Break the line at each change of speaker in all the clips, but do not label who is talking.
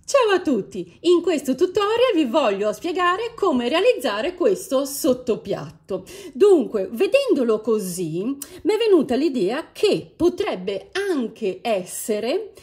Ciao a tutti! In questo tutorial vi voglio spiegare come realizzare questo sottopiatto. Dunque, vedendolo così, mi è venuta l'idea che potrebbe anche essere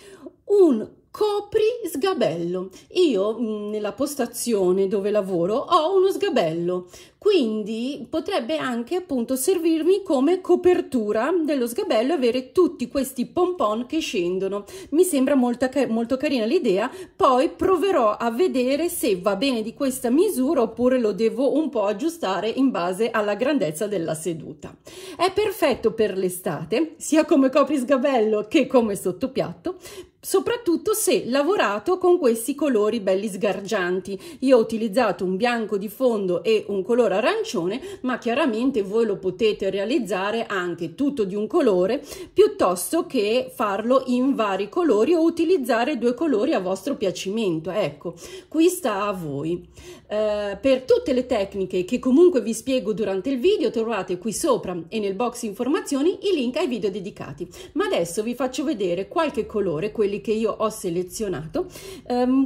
un copri sgabello. Io nella postazione dove lavoro ho uno sgabello, quindi potrebbe anche appunto servirmi come copertura dello sgabello, avere tutti questi pompon che scendono. Mi sembra molto carina l'idea. Poi proverò a vedere se va bene di questa misura oppure lo devo un po' aggiustare in base alla grandezza della seduta. È perfetto per l'estate, sia come coprisgabello che come sottopiatto, soprattutto se lavorato con questi colori belli sgargianti. Io ho utilizzato un bianco di fondo e un colore arancione, ma chiaramente voi lo potete realizzare anche tutto di un colore, piuttosto che farlo in vari colori o utilizzare due colori a vostro piacimento. Ecco, qui sta a voi. Per tutte le tecniche che comunque vi spiego durante il video trovate qui sopra e nel box informazioni i link ai video dedicati. Ma adesso vi faccio vedere qualche colore, quelli che io ho selezionato,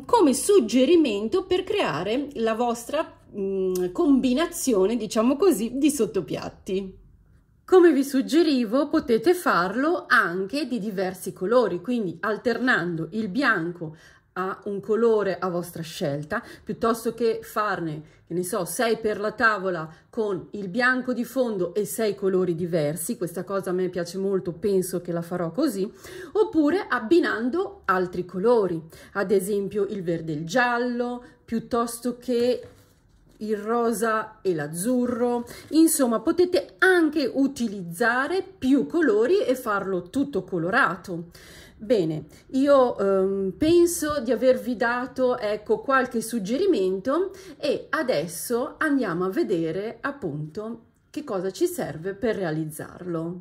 come suggerimento per creare la vostra combinazione, diciamo così, di sottopiatti. Come vi suggerivo, potete farlo anche di diversi colori, quindi alternando il bianco a un colore a vostra scelta, piuttosto che farne, che ne so, 6 per la tavola con il bianco di fondo e 6 colori diversi. Questa cosa a me piace molto, penso che la farò così, oppure abbinando altri colori, ad esempio il verde e il giallo, piuttosto che il rosa e l'azzurro. Insomma, potete anche utilizzare più colori e farlo tutto colorato. Bene, io penso di avervi dato, ecco, qualche suggerimento e adesso andiamo a vedere appunto che cosa ci serve per realizzarlo.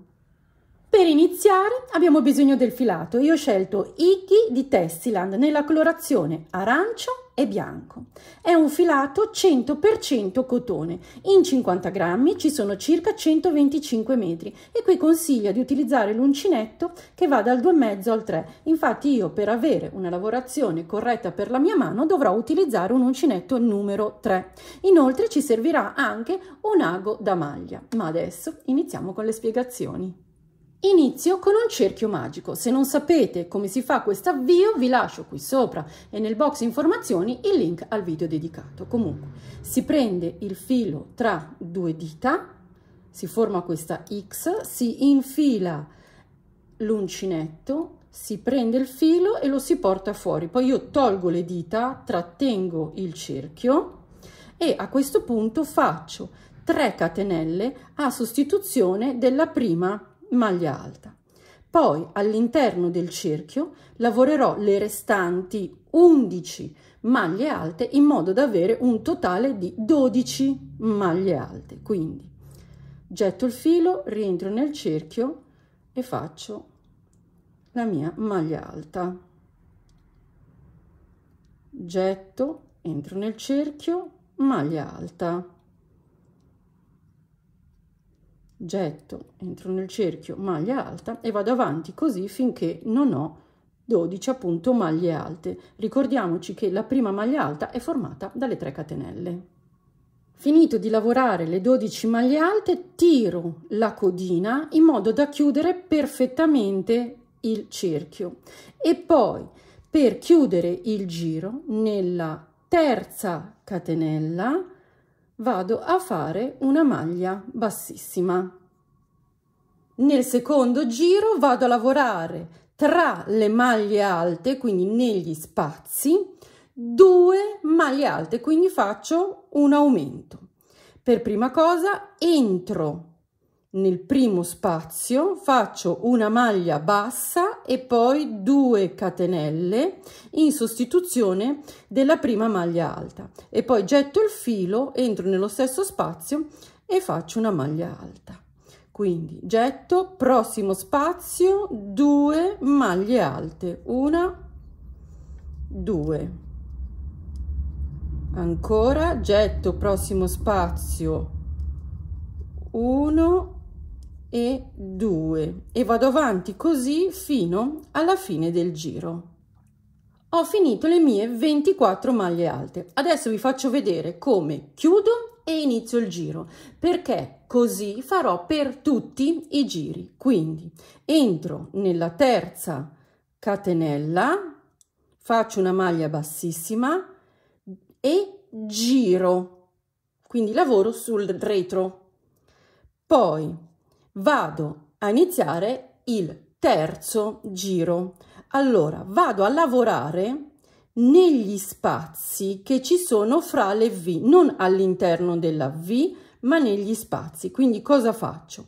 Per iniziare abbiamo bisogno del filato. Io ho scelto Icky di Tessiland nella colorazione arancio e bianco. È un filato 100% cotone. In 50 grammi ci sono circa 125 metri e qui consiglia di utilizzare l'uncinetto che va dal 2,5 al 3. Infatti io, per avere una lavorazione corretta per la mia mano, dovrò utilizzare un uncinetto numero 3. Inoltre ci servirà anche un ago da maglia. Ma adesso iniziamo con le spiegazioni. Inizio con un cerchio magico. Se non sapete come si fa questo avvio, vi lascio qui sopra e nel box informazioni il link al video dedicato. Comunque, si prende il filo tra due dita, si forma questa X, si infila l'uncinetto, si prende il filo e lo si porta fuori. Poi io tolgo le dita, trattengo il cerchio e a questo punto faccio 3 catenelle a sostituzione della prima maglia alta. Poi all'interno del cerchio lavorerò le restanti 11 maglie alte in modo da avere un totale di 12 maglie alte. Quindi getto il filo, rientro nel cerchio e faccio la mia maglia alta. Getto, entro nel cerchio, maglia alta. Getto, entro nel cerchio, maglia alta e vado avanti così finché non ho 12 appunto maglie alte. Ricordiamoci che la prima maglia alta è formata dalle 3 catenelle. Finito di lavorare le 12 maglie alte, tiro la codina in modo da chiudere perfettamente il cerchio e poi per chiudere il giro nella terza catenella vado a fare una maglia bassissima. Nel secondo giro vado a lavorare tra le maglie alte, quindi negli spazi, 2 maglie alte, quindi faccio un aumento. Per prima cosa entro nel primo spazio, faccio una maglia bassa e poi 2 catenelle in sostituzione della prima maglia alta e poi getto il filo, entro nello stesso spazio e faccio una maglia alta. Quindi getto, prossimo spazio, 2 maglie alte, 1, 2, ancora getto, prossimo spazio, 1 e 2 e vado avanti così fino alla fine del giro. Ho finito le mie 24 maglie alte. Adesso vi faccio vedere come chiudo e inizio il giro, perché così farò per tutti i giri. Quindi entro nella terza catenella, faccio una maglia bassissima e giro, quindi lavoro sul retro. Poi vado a iniziare il terzo giro. Allora vado a lavorare negli spazi che ci sono fra le V, non all'interno della V, ma negli spazi. Quindi cosa faccio?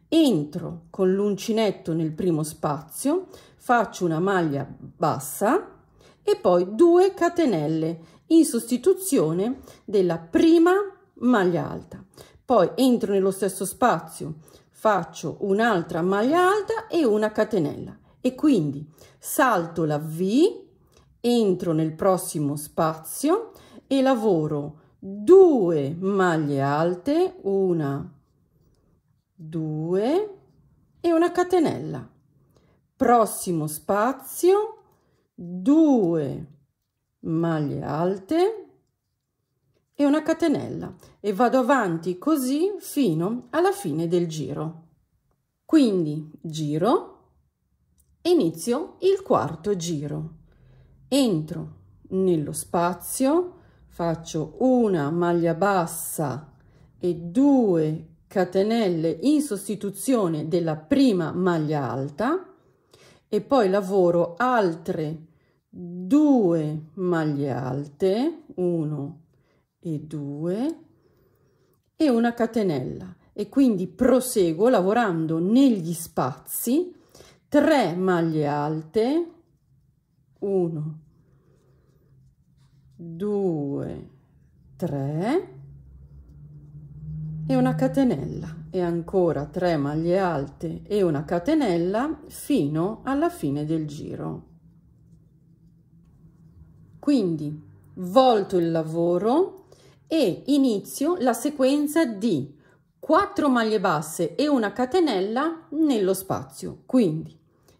Entro con l'uncinetto nel primo spazio, faccio una maglia bassa e poi 2 catenelle in sostituzione della prima maglia alta. Poi entro nello stesso spazio, faccio un'altra maglia alta e una catenella e quindi salto la V, entro nel prossimo spazio e lavoro 2 maglie alte, 1, 2 e una catenella. Prossimo spazio, 2 maglie alte e una catenella e vado avanti così fino alla fine del giro. Quindi giro, inizio il quarto giro, entro nello spazio, faccio una maglia bassa e 2 catenelle in sostituzione della prima maglia alta e poi lavoro altre 2 maglie alte, 1 e 2 e una catenella e quindi proseguo lavorando negli spazi 3 maglie alte, 1, 2, 3 e una catenella e ancora 3 maglie alte e una catenella fino alla fine del giro. Quindi volto il lavoro e inizio la sequenza di 4 maglie basse e una catenella nello spazio. Quindi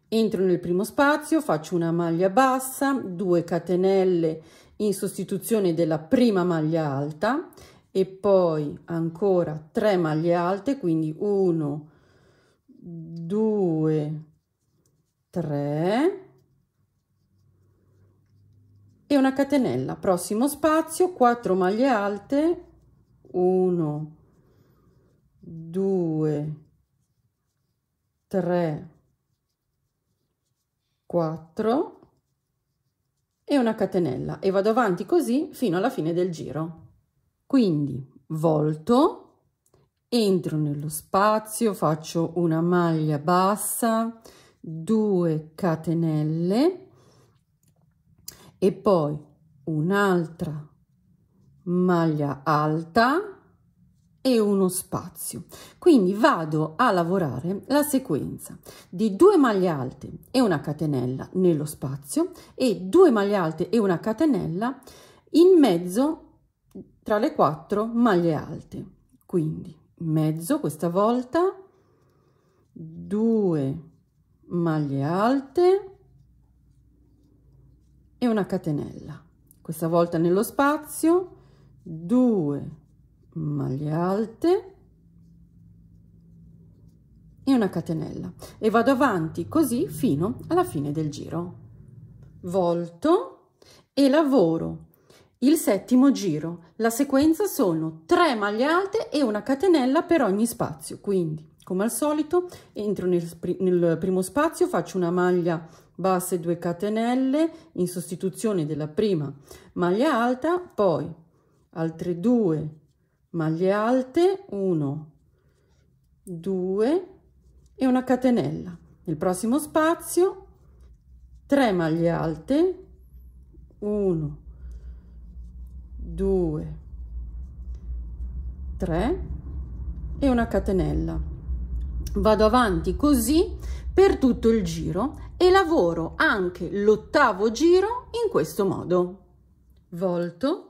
entro nel primo spazio, faccio una maglia bassa, 2 catenelle in sostituzione della prima maglia alta e poi ancora 3 maglie alte, quindi 1, 2, 3 e una catenella. Prossimo spazio, 4 maglie alte, 1, 2, 3, 4 e una catenella e vado avanti così fino alla fine del giro. Quindi volto, entro nello spazio, faccio una maglia bassa, 2 catenelle e poi un'altra maglia alta e uno spazio. Quindi vado a lavorare la sequenza di 2 maglie alte e una catenella nello spazio e 2 maglie alte e una catenella in mezzo tra le 4 maglie alte. Quindi in mezzo questa volta 2 maglie alte e una catenella. Questa volta nello spazio 2 maglie alte e una catenella e vado avanti così fino alla fine del giro. Volto e lavoro il settimo giro. La sequenza sono 3 maglie alte e una catenella per ogni spazio, quindi come al solito entro nel primo spazio, faccio una maglia bassa e 2 catenelle in sostituzione della prima maglia alta, poi altre 2 maglie alte, 1, 2 e una catenella. Nel prossimo spazio 3 maglie alte, 1, 2, 3 e una catenella. Vado avanti così per tutto il giro e lavoro anche l'8º giro in questo modo. Volto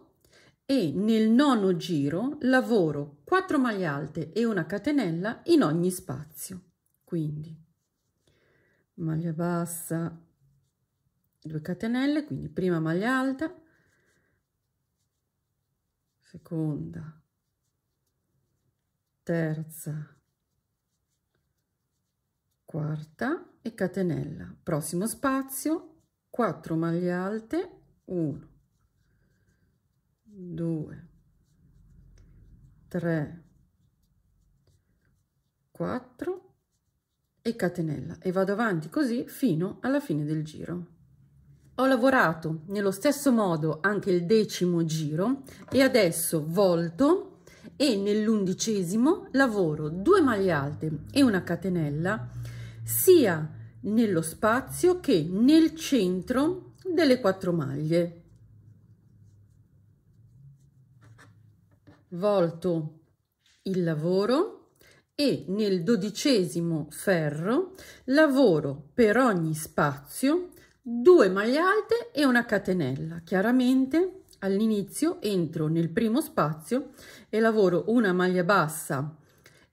e nel 9º giro lavoro 4 maglie alte e una catenella in ogni spazio. Quindi maglia bassa, 2 catenelle, quindi prima maglia alta, seconda, terza, quarta e catenella. Prossimo spazio, 4 maglie alte, 1, 2, 3, 4 e catenella, e vado avanti così fino alla fine del giro. Ho lavorato nello stesso modo anche il 10° giro e adesso volto e nell'11° lavoro 2 maglie alte e una catenella sia nello spazio che nel centro delle 4 maglie. Volto il lavoro e nel 12° ferro lavoro per ogni spazio 2 maglie alte e una catenella. Chiaramente all'inizio entro nel primo spazio e lavoro una maglia bassa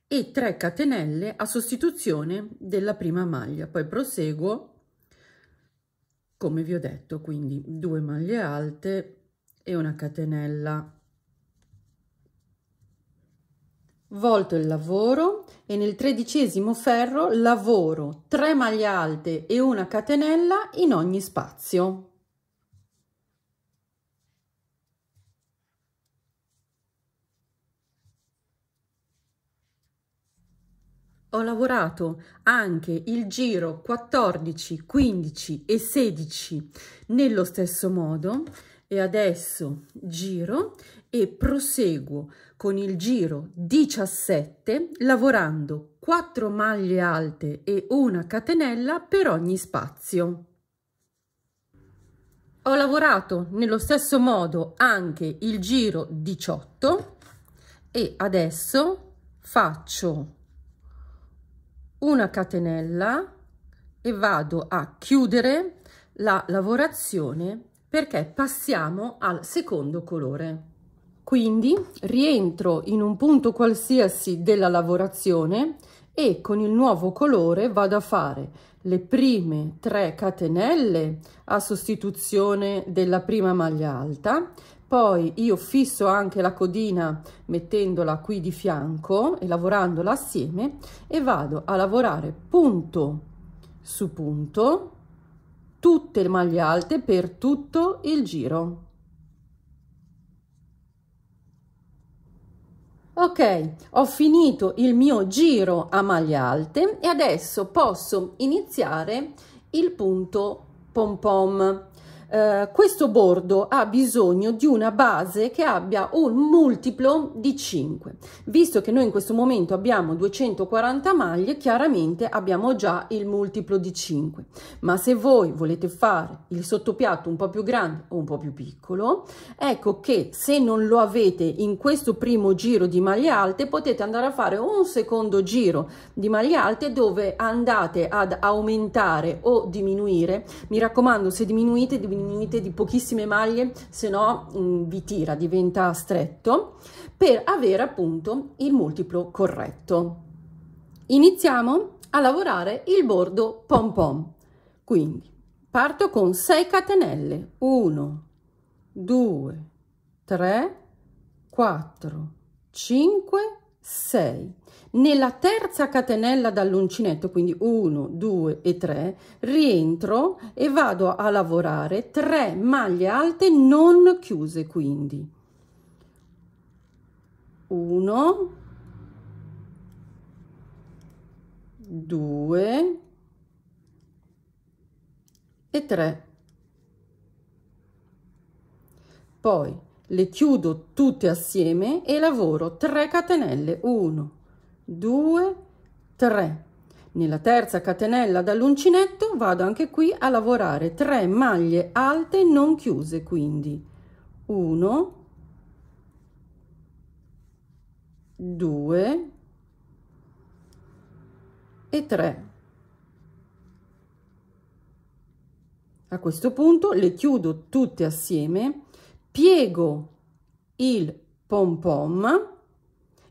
e 3 catenelle a sostituzione della prima maglia, poi proseguo come vi ho detto, quindi 2 maglie alte e una catenella. Volto il lavoro e nel 13° ferro lavoro 3 maglie alte e una catenella in ogni spazio. Ho lavorato anche il giro 14, 15 e 16 nello stesso modo e adesso giro e proseguo con il giro 17 lavorando 4 maglie alte e una catenella per ogni spazio. Ho lavorato nello stesso modo anche il giro 18 e adesso faccio una catenella e vado a chiudere la lavorazione perché passiamo al secondo colore. Quindi rientro in un punto qualsiasi della lavorazione e con il nuovo colore vado a fare le prime 3 catenelle a sostituzione della prima maglia alta, poi io fisso anche la codina mettendola qui di fianco e lavorandola assieme e vado a lavorare punto su punto tutte le maglie alte per tutto il giro. Ok, ho finito il mio giro a maglie alte e adesso posso iniziare il punto pom pom. Questo bordo ha bisogno di una base che abbia un multiplo di 5. Visto che noi in questo momento abbiamo 240 maglie, chiaramente abbiamo già il multiplo di 5. Ma se voi volete fare il sottopiatto un po' più grande o un po' più piccolo, ecco che se non lo avete in questo primo giro di maglie alte, potete andare a fare un secondo giro di maglie alte dove andate ad aumentare o diminuire. Mi raccomando, se diminuite di pochissime maglie, se no vi tira, diventa stretto, per avere appunto il multiplo corretto. Iniziamo a lavorare il bordo pom pom. Quindi parto con 6 catenelle, 1, 2, 3, 4, 5, 6. Nella terza catenella dall'uncinetto, quindi 1, 2 e 3, rientro e vado a lavorare 3 maglie alte non chiuse, quindi 1, 2 e 3. Poi le chiudo tutte assieme e lavoro 3 catenelle, 1, 2, 3. Nella terza catenella dall'uncinetto vado anche qui a lavorare 3 maglie alte non chiuse, quindi 1, 2 e 3. A questo punto le chiudo tutte assieme, piego il pom pom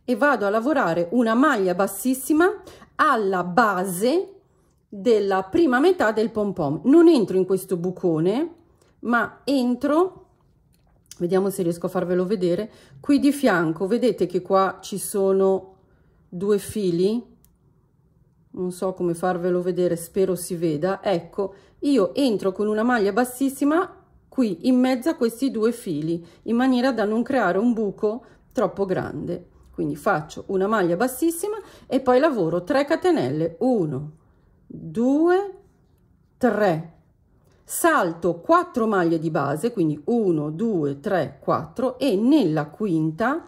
e vado a lavorare una maglia bassissima alla base della prima metà del pom pom. Non entro in questo bucone, ma entro, vediamo se riesco a farvelo vedere, qui di fianco. Vedete che qua ci sono due fili, non so come farvelo vedere, spero si veda. Ecco, io entro con una maglia bassissima qui in mezzo a questi due fili, in maniera da non creare un buco troppo grande. Quindi faccio una maglia bassissima e poi lavoro 3 catenelle, 1, 2, 3, salto 4 maglie di base, quindi 1, 2, 3, 4, e nella quinta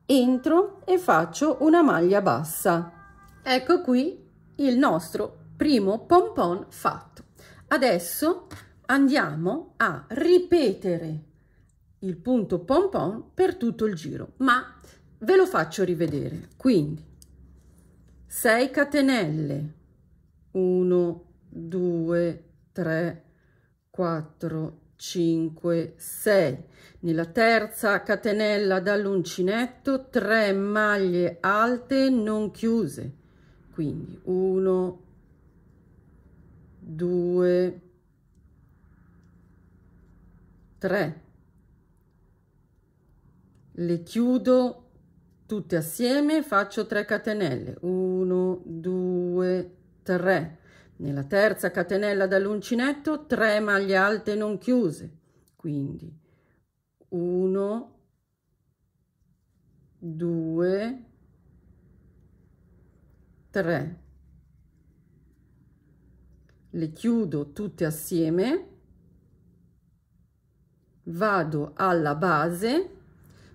entro e faccio una maglia bassa. Ecco qui il nostro primo pompon fatto. Adesso andiamo a ripetere il punto pompon per tutto il giro, ma ve lo faccio rivedere. Quindi 6 catenelle, 1, 2, 3, 4, 5, 6. Nella terza catenella dall'uncinetto 3 maglie alte non chiuse, quindi 1, 2, 3. Le chiudo tutte assieme, faccio 3 catenelle, 1, 2, 3. Nella terza catenella dall'uncinetto 3 maglie alte non chiuse, quindi 1, 2, 3. Le chiudo tutte assieme, vado alla base,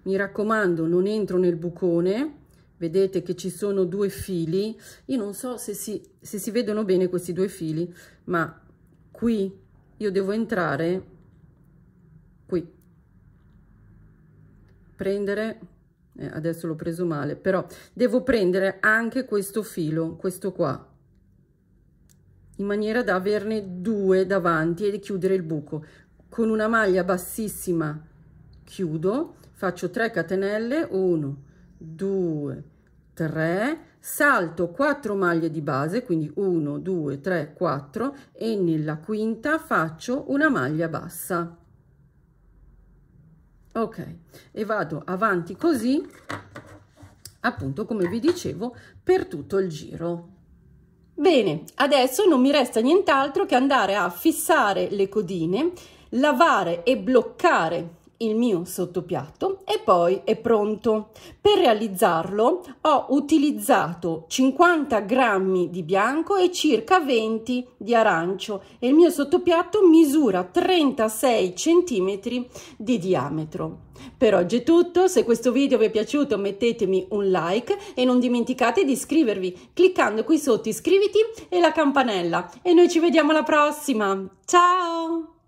mi raccomando non entro nel bucone. Vedete che ci sono due fili, io non so se si vedono bene questi due fili, ma qui io devo entrare, qui, prendere, adesso l'ho preso male, però devo prendere anche questo filo, questo qua, in maniera da averne due davanti e chiudere il buco. Con una maglia bassissima chiudo, faccio 3 catenelle, 1, 2, 3, salto 4 maglie di base, quindi 1, 2, 3, 4, e nella quinta faccio una maglia bassa. Ok, e vado avanti così, appunto come vi dicevo, per tutto il giro. Bene, adesso non mi resta nient'altro che andare a fissare le codine, lavare e bloccare il mio sottopiatto e poi è pronto. Per realizzarlo ho utilizzato 50 grammi di bianco e circa 20 di arancio e il mio sottopiatto misura 36 centimetri di diametro. Per oggi è tutto. Se questo video vi è piaciuto mettetemi un like e non dimenticate di iscrivervi cliccando qui sotto iscriviti e la campanella, e noi ci vediamo alla prossima. Ciao!